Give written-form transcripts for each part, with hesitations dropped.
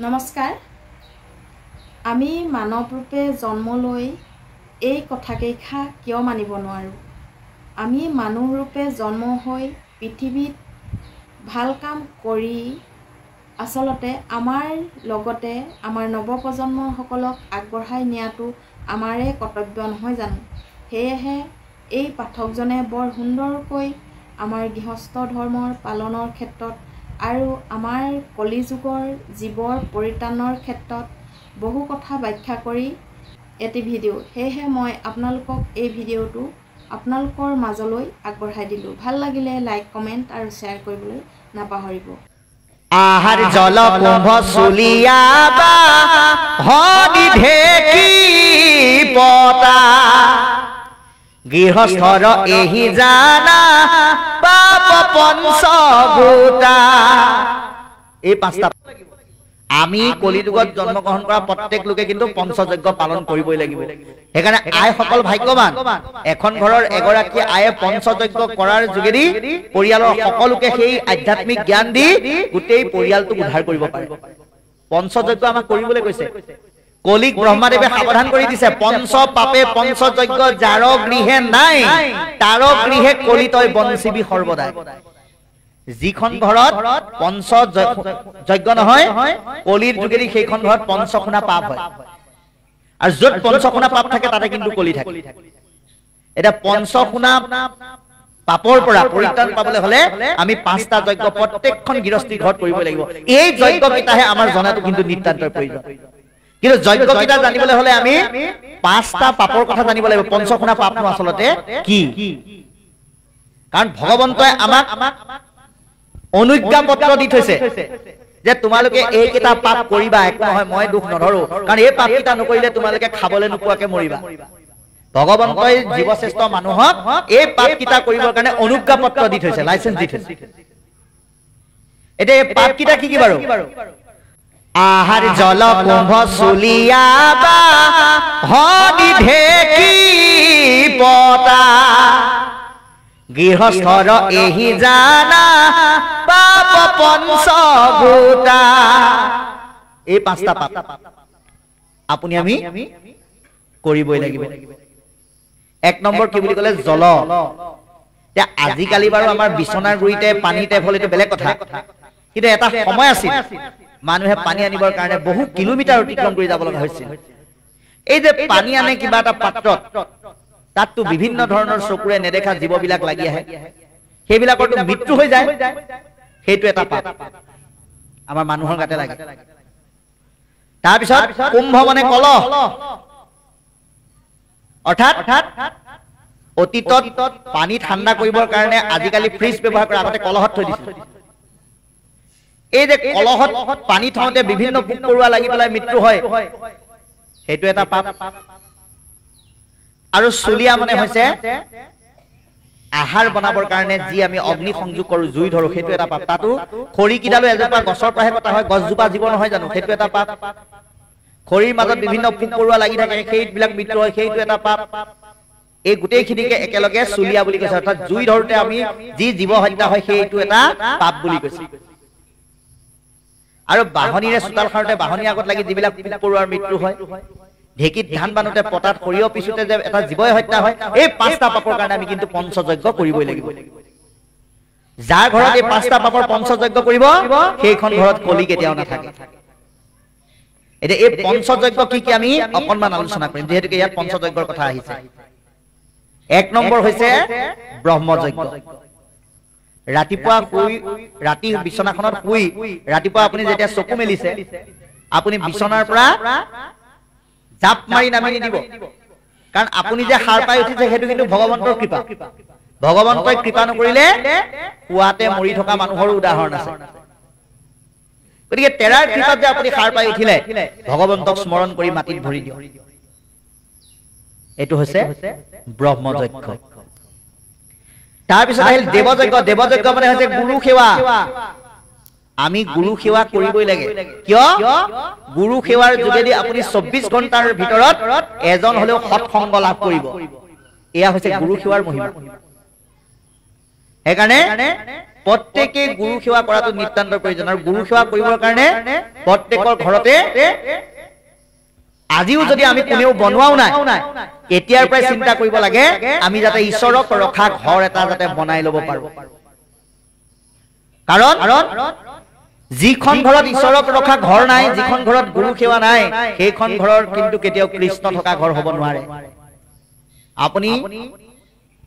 নমস্কাৰ আমি মানৱ ৰূপে জন্ম লৈ এই কথাকেইষা কিয় মানিব নোৱাৰো আমি মানুহ ৰূপে জন্ম হৈ পৃথিৱীত ভাল কাম কৰি আসলতে আমাৰ লগতে আমাৰ নৱপ্ৰজন্মসকলক আগবঢ়াই নিয়াটো আমাৰে কৰ্তব্য নহয় জানো হেয়েহে এই পাঠকজনে বৰ সুন্দৰকৈ আমাৰ গৃহস্থ ধৰ্মৰ পালনৰ ক্ষেত্ৰত আৰু আমাৰ কলিযুগৰ জীৱৰ পৰিত্ৰাণৰ ক্ষেত্ৰত বহু কথা ব্যাখ্যা কৰি এটি ভিডিঅ' হেয়েহে মই আপোনালোকক এই ভিডিঅ'টো আপোনালোকৰ মাজলৈ আগবঢ়াই দিলোঁ ভাল লাগিলে লাইক কমেণ্ট আৰু শ্বেয়াৰ কৰিবলৈ নাপাহৰিব আহাৰ জল কুম্ভ চুলিয়াবা হনি ঢেকি পতা গৃহস্থৰ এহি জানা পাপ পঞ্চভূতা এই পাঁচটা আমি কলিযুগত জন্মগ্ৰহণ কৰা প্ৰত্যেক লোকে কিন্তু পঞ্চযজ্ঞ পালন কৰিবই লাগিব সেইকাৰণে আইসকল ভাগ্যৱান এখন ঘৰৰ এগৰাকী আয়ে পঞ্চযজ্ঞ কৰাৰ যোগেদি পৰিয়ালৰ সকলোকে সেই আধ্যাত্মিক জ্ঞান দি গোটেই পৰিয়ালটো উদ্ধাৰ কৰিব পাৰে পঞ্চযজ্ঞ আমাক কৰিবলৈ কৈছে কলিক ব্ৰহ্মাদেৱে সাৱধান কৰি দিছে পঞ্চ পাপে পঞ্চযজ্ঞ যাৰ গৃহে নাই তাৰ গৃহে কলি তই বঞ্চিবি সৰ্বদাই যিখন ঘৰত পঞ্চযজ্ঞ নহয় কলিৰ যোগেদি সেইখন ঘৰত পঞ্চখুনা পাপ হয় আৰু য'ত পঞ্চখুনা পাপ থাকে তাতে কিন্তু কলি থাকে এটা পঞ্চখুনা পাপৰ পৰা পৰিত্ৰাণ পাবলৈ হলে আমি পাঁচটা যজ্ঞ প্ৰত্যেকখন গৃহস্থী ঘৰত কৰিব লাগিব এই যজ্ঞ কেইটাহে আমাৰ জনাটো কিন্তু নিতান্তই প্ৰয়োজন কিন্তু যজ্ঞ কেইটা জানিবলৈ হলে আমি পাঁচটা পাপৰ কথা জানিব লাগিব পঞ্চখুনা পাপনো আচলতে কি কাৰণ ভগৱন্তই আমাক অনুজ্ঞা পত্ৰ দি থৈছে যে তোমালোকে এই কেইটা পাপ কৰিবা একো নহয় মই দুখ নধৰো কাৰণ এই পাপ কেইটা নকৰিলে তোমালোকে খাবলৈ নোপোৱাকে মৰিবা ভগৱন্তই জীৱশ্ৰেষ্ঠ মানুহক এই পাপ কেইটা কৰিবৰ কাৰণে অনুজ্ঞা পত্ৰ দি থৈছে লাইসেন্স দি থৈছে এতিয়া এই পাপ কেইটা কি বাৰু আহাৰ জল কুম্ভ চুলিয়াবা হনি ঢেকি পতা গৃহস্থৰ এহি জানা পাপ পঞ্চভূতা এই পাঁচটা পাপ আপুনি আমি কৰিবই লাগিব এক নম্বৰ কি বুলি ক'লে জল এতিয়া আজিকালি বাৰু আমাৰ বিছনাৰ গুৰিতে পানী টেপ হলে বেলেগ কথা কিন্তু এটা সময় আছিল মানুহে পানী আনিবৰ কাৰণে বহু কিলোমিটাৰ অতিক্ৰম কৰি যাব লগা হৈছিল এই যে পানী আনে কিবা এটা পাত্ৰত তাততো বিভিন্ন ধৰণৰ চকুৰে নেদেখা জীৱবিলাক লাগি আহে সেইবিলাকৰতো মৃত্যু হৈ যায় সেইটো এটা পাপ আমাৰ মানুহৰ গাতে লাগে তাৰ পিছত কুম্ভ মানে কলহ অৰ্থাৎ অতীতত পানী ঠাণ্ডা কৰিবৰ কাৰণে আজিকালি ফ্ৰিজ ব্যৱহাৰ কৰে আগতে কলহত থৈ দিছিল এই যে কলহত পানী থওঁতে বিভিন্ন পোক পৰুৱা লাগি পেলাই মৃত্যু হয় সেইটো এটা পাপ আৰু চুলিয়া মানে হৈছে আহাৰ বনাবৰ কাৰণে যি আমি অগ্নি সংযোগ কৰো জুই ধৰো সেইটো এটা পাপ তাতো খৰি কিডালো এজোপা গছৰ পৰাহে কটা হয় গছজোপা জীৱ নহয় জানো সেইটো এটা পাপ খৰিৰ মাজত বিভিন্ন পোক পৰুৱা লাগি থাকে সেইবিলাক মৃত্যু হয় সেইটো এটা পাপ এই গোটেইখিনিকে একেলগে চুলিয়া বুলি কৈছে অৰ্থাৎ জুই ধৰোতে আমি যি জীৱ হত্যা হয় সেইটো এটা পাপ বুলি কৈছে আৰু বাহনীৰে চোতাল খাৰোতে বাহনী আগত লাগি যিবিলাক পোক পৰুৱাৰ মৃত্যু হয় ঢেকিত ধান বানোতে পটাত সৰিয়হ পিছুতে যে এটা জীৱই হত্যা হয় এই পাঁচটা পাপৰ কাৰণে আমি কিন্তু পঞ্চযজ্ঞ কৰিবই লাগিব যাৰ ঘৰত এই পাঁচটা পাপৰ পঞ্চযজ্ঞ কৰিব সেইখন ঘৰত কলি কেতিয়াও নাথাকে এতিয়া এই পঞ্চযজ্ঞ কি কি আমি অকণমান আলোচনা কৰিম যিহেতুকে ইয়াত পঞ্চযজ্ঞৰ কথা আহিছে এক নম্বৰ হৈছে ব্ৰহ্মযজ্ঞ ৰাতিপুৱা শুই ৰাতি বিছনাখনত শুই ৰাতিপুৱা আপুনি যেতিয়া চকু মেলিছে আপুনি বিছনাৰ পৰা জাপ মাৰি নামি নিদিব কাৰণ আপুনি যে সাৰ পাই উঠিছে সেইটো কিন্তু ভগৱন্তৰ কৃপা ভগৱন্তই কৃপা নকৰিলে পুৱাতে মৰি থকা মানুহৰ উদাহৰণ আছে গতিকে তেৰাৰ কৃপাত যে আপুনি সাৰ পাই উঠিলে ভগৱন্তক স্মৰণ কৰি মাটিত ভৰি দিয়ক এইটো হৈছে ব্ৰহ্মযজ্ঞ তাৰপিছত আহিল দেৱযজ্ঞ দেৱযজ্ঞ মানে হৈছে গুৰু সেৱা আমি গুৰু সেৱা কৰিবই লাগে কিয় গুৰু সেৱাৰ যোগেদি আপুনি 24 ঘণ্টাৰ ভিতৰত এজন হলেও সৎসংগ লাভ কৰিব এয়া হৈছে গুৰু সেৱাৰ মহিমা সেইকাৰণে প্ৰত্যেকে গুৰু সেৱা কৰাটো নিতান্ত প্ৰয়োজন আৰু গুৰু সেৱা কৰিবৰ কাৰণে প্ৰত্যেকৰ ঘৰতে আজিও যদি আমি কোনেও বনোৱাও নাই এতিয়াৰ পৰাই চিন্তা কৰিব লাগে আমি যাতে ঈশ্বৰক ৰখা ঘৰ এটা যাতে বনাই ল'ব পাৰো কাৰণ যিখন ঘৰত ঈশ্বৰক ৰখা ঘৰ নাই যিখন ঘৰত গুৰু সেৱা নাই সেইখন ঘৰৰ কিন্তু কেতিয়াও কৃষ্ণ থকা ঘৰ হ'ব নোৱাৰে আপুনি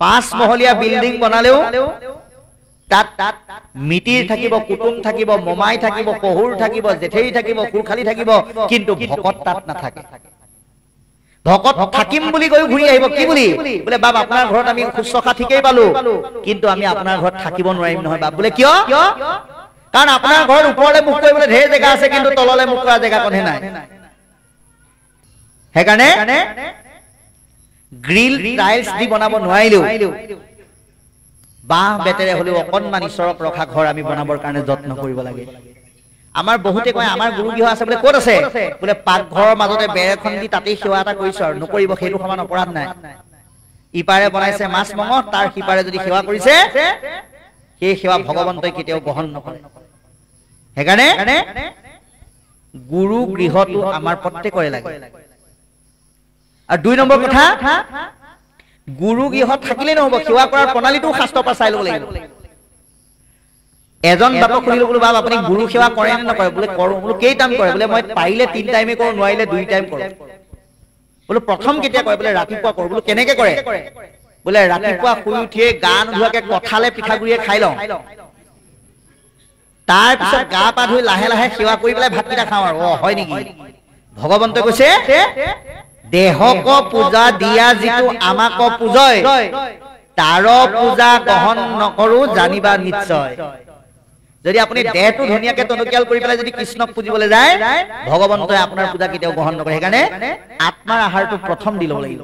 5 মহলীয়া বিল্ডিং বনালেও তাত মিতিৰ থাকিব কুটুম থাকিব মমাই থাকিব শহুৰ থাকিব জেঠেৰি থাকিব খুৰখালি থাকিব কিন্তু ভকত তাত নাথাকে ভকত থাকিম বুলি কৈ ঘূৰি আহিব কি বুলি বোলে বাপ আপোনাৰ ঘৰত আমি শুশ্ৰূষা ঠিকেই পালো কিন্তু আমি আপোনাৰ ঘৰত থাকিব নোৱাৰিম নহয় বাপ বোলে কিয় কাৰণ আপোনাৰ ঘৰৰ ওপৰলে মুখ কৰিবলৈ ঢেৰ জেগা আছে কিন্তু তললে মুখ কৰা জেগা কোনে নাই সেইকাৰণে গ্ৰিল টাইলছ দি বনাব নোৱাৰিলেও বাহ বেতেৰে হলেও অকণমান ঈশ্বৰক ৰখা ঘৰ আমি বনাবৰ কাৰণে যত্ন কৰিব লাগে আমাৰ বহুতে কয় আমাৰ গুৰু গৃহ আছে বোলে ক'ত আছে বোলে পাকঘৰৰ মাজতে বেৰ এখন দি তাতেই সেৱা এটা কৰিছো আৰু নকৰিব সেইটো সমান অপৰাধ নাই ইপাৰে বনাইছে মাছ মঙহ তাৰ সিপাৰে যদি সেৱা কৰিছে সেই সেৱা ভগৱন্তই কেতিয়াও গ্ৰহণ নকৰে সেইকাৰণে গুৰু গৃহটো আমাৰ প্ৰত্যেকৰে লাগে আৰু 2 নম্বৰ কথা গুৰু গৃহত থাকিলে নহব সেৱা কৰাৰ প্ৰণালীটো শাস্ত্ৰৰ পৰা চাই ল'ব লাগিব এজন বাপক সুধিলো বোলো বাপ আপুনি গুৰু সেৱা কৰে নে নকৰে বোলে কৰো বোলো কেই টাইম কৰে বোলে মই পাৰিলে 3 টাইমে কৰো নোৱাৰিলে 2 টাইম কৰো বোলো প্ৰথম কেতিয়া কৰে বোলে ৰাতিপুৱা কৰো বোলো কেনেকে কৰে বোলে ৰাতিপুৱা শুই উঠিয়ে গা নোধোৱাকে কঁঠালে পিঠাগুৰিয়ে খাই লওঁ তাৰ পিছত গা পা ধুই লাহে লাহে সেৱা কৰি পেলাই ভাতকেইটা খাওঁ আৰু হয় নেকি ভগৱন্তই কৈছে দেহক পূজা দিয়া যিটো আমাক পূজয় তাৰ পূজা গ্ৰহণ নকৰো জানিবা নিশ্চয় যদি আপুনি দেহটো ধুনীয়াকে টনকিয়াল কৰি পেলাই যদি কৃষ্ণক পুজিবলৈ যায় ভগৱন্তই আপোনাৰ পূজা কেতিয়াও গ্ৰহণ নকৰে সেইকাৰণে আত্মাৰ আহাৰটো প্ৰথম দি ল'ব লাগিব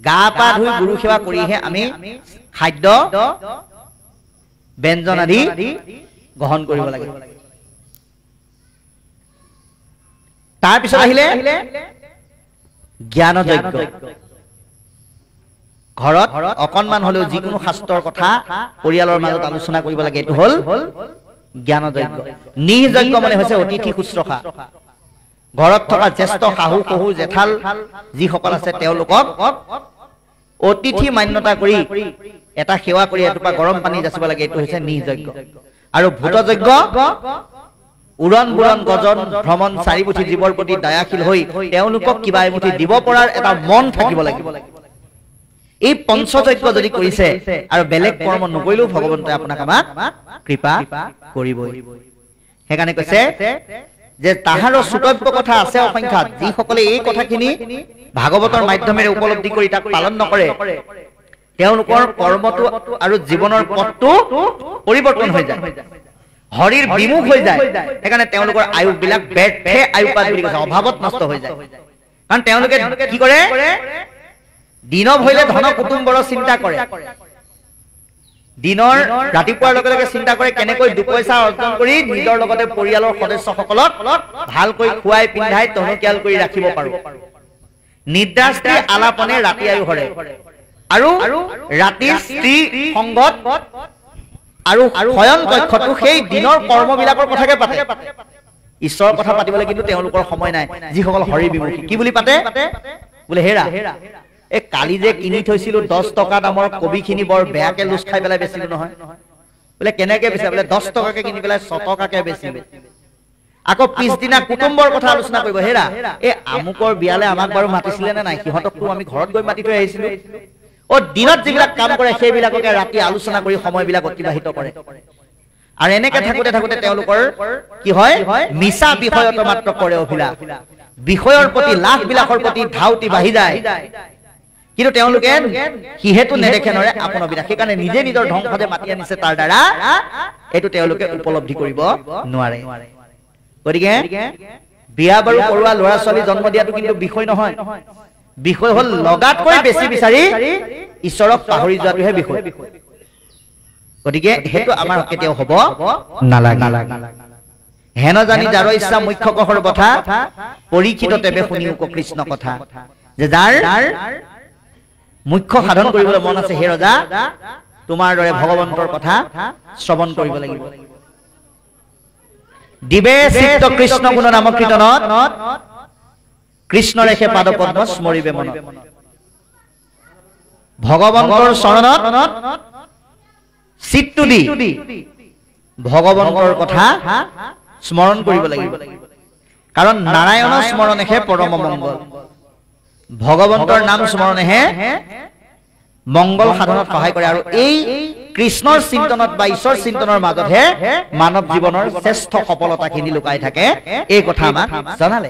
গা পা ধুই গুৰু সেৱা কৰিহে আমি খাদ্য ব্যঞ্জন আদি গ্ৰহণ কৰিব লাগে তাৰ পিছত আহিলে জ্ঞান যজ্ঞ ঘৰত অকণমান হলেও যিকোনো শাস্ত্ৰৰ কথা পৰিয়ালৰ মাজত আলোচনা কৰিব লাগে এইটো হল জ্ঞান যজ্ঞ নিযজ্ঞ মানে হৈছে অতিথি শুশ্ৰূষা ঘৰত থকা জ্যেষ্ঠ শাহু শহুৰ জেঠাল যিসকল আছে তেওঁলোকক অতিথি মান্যতা কৰি এটা সেৱা কৰি এটোপা গৰম পানী যাচিব লাগে এইটো হৈছে নিযজ্ঞ আৰু ভূত যজ্ঞ উৰণ বুৰণ গজন ভ্ৰমণ চাৰিমুঠি জীৱৰ প্ৰতি দয়াশীল হৈ তেওঁলোকক কিবা এমুঠি দিব পৰাৰ এটা মন থাকিব লাগিব এই পঞ্চযজ্ঞ যদি কৰিছে আৰু বেলেগ কৰ্ম নকৰিলেও ভগৱন্তই আপোনাক আমাক কৃপা কৰিবই সেইকাৰণে কৈছে যে তাহাৰ সুতব্য কথা আছে অসংখ্যাত যিসকলে এই কথাখিনি ভাগৱতৰ মাধ্যমেৰে উপলব্ধি কৰি তাক পালন নকৰে তেওঁলোকৰ কৰ্মটো আৰু জীৱনৰ পথটো পৰিৱৰ্তন হৈ যায় হৰিৰ বিমুখ হৈ যায় সেইকাৰণে তেওঁলোকৰ আয়ু বিলাক ব্যৰ্থে আয়ুপাত বুলি কৈছে অভাৱত নষ্ট হৈ যায় কাৰণ তেওঁলোকে কি কৰে দিনক হইলে ধন কুটুম্বৰ চিন্তা কৰে দিনৰ ৰাতিপুৱাৰ লগে লগে চিন্তা কৰে কেনেকৈ দুপইচা অৰ্জন কৰি নিজৰ লগতে পৰিয়ালৰ সদস্যসকলক ভালকৈ খুৱাই পিন্ধাই টনকিয়াল কৰি ৰাখিব পাৰো নিদ্ৰাস্তি আলাপনে ৰাতি আয়ু হৰে আৰু ৰাতি স্ত্ৰী সংগত আৰু শয়ন কক্ষটো সেই দিনৰ কৰ্মবিলাকৰ কথাকে পাতে ঈশ্বৰৰ কথা পাতিবলৈ কিন্তু তেওঁলোকৰ সময় নাই যিসকল হৰি বিমুখী কি বুলি পাতে বোলে হেৰা এই কালি যে কিনি থৈছিলো 10 টকা দামৰ কবিখিনি বৰ বেয়াকে লুচ খাই পেলাই বেচিলো নহয় বোলে কেনেকে বেচে বোলে 10 টকাকে কিনি পেলাই 100 টকাকে বেচিলো আকৌ পিছদিনা কুটুম্বৰ কথা আলোচনা কৰিব হেৰা এই আমুকৰ বিয়ালে আমাক বাৰু মাতিছিলে নে নাই সিহঁতকতো আমি ঘৰত গৈ মাতি থৈ আহিছিলো ও দিনত যিবিলাক কাম কৰে সেইবিলাককে ৰাতি আলোচনা কৰি সময়বিলাক অতিবাহিত কৰে আৰু এনেকে থাকোতে থাকোতে তেওঁলোকৰ কি হয় মিছা বিষয়ত মাত্ৰ কৰে অভিলাষ বিষয়ৰ প্ৰতি লাখ বিলাখৰ প্ৰতি ধাউতি বাঢ়ি যায় কিন্তু তেওঁলোকে কিহেতু নেদেখে নৰে আপোন বিনা সেইকাৰণে নিজে নিজৰ ধ্বংস যে মাতি আনিছে তাৰ দ্বাৰা এইটো তেওঁলোকে উপলব্ধি কৰিব নোৱাৰে গতিকে বিয়া বাৰু কৰোৱা ল'ৰা ছোৱালী জন্ম দিয়াটো কিন্তু বিষয় নহয় বিষয় হল লগাতকৈ বেছি বিচাৰি ঈশ্বৰক পাহৰি যোৱাটোহে বিষয় গতিকে হেতু আমাৰ কেতিয়াও হ'ব নালাগে হেন জানি যাৰ ইচ্ছা মুখ্য কহৰ কথা পৰীক্ষিত তেবে শুনিও কৃষ্ণ কথা যে যাৰ মুখ্য সাধন কৰিবলৈ মন আছে হে ৰজা তোমাৰ দৰে ভগৱন্তৰ কথা শ্ৰৱণ কৰিব লাগিব দিবে চিত্ত কৃষ্ণ গুণ নাম কীৰ্তনত কৃষ্ণ ৰেখে পাদ পদ্ম স্মৰিবে মন ভগৱন্তৰ চৰণত চিত্ত দি ভগৱন্তৰ কথা স্মৰণ কৰিব লাগিব কাৰণ নাৰায়ণৰ স্মৰণেহে পৰম মংগল ভগৱন্তৰ নাম স্মৰণেহে মংগল সাধনত সহায় কৰে আৰু এই কৃষ্ণৰ চিন্তনত বা ঈশ্বৰ চিন্তনৰ মাজতহে মানৱ জীৱনৰ শ্ৰেষ্ঠ সফলতাখিনি লুকাই থাকে এই কথা আমাক জনালে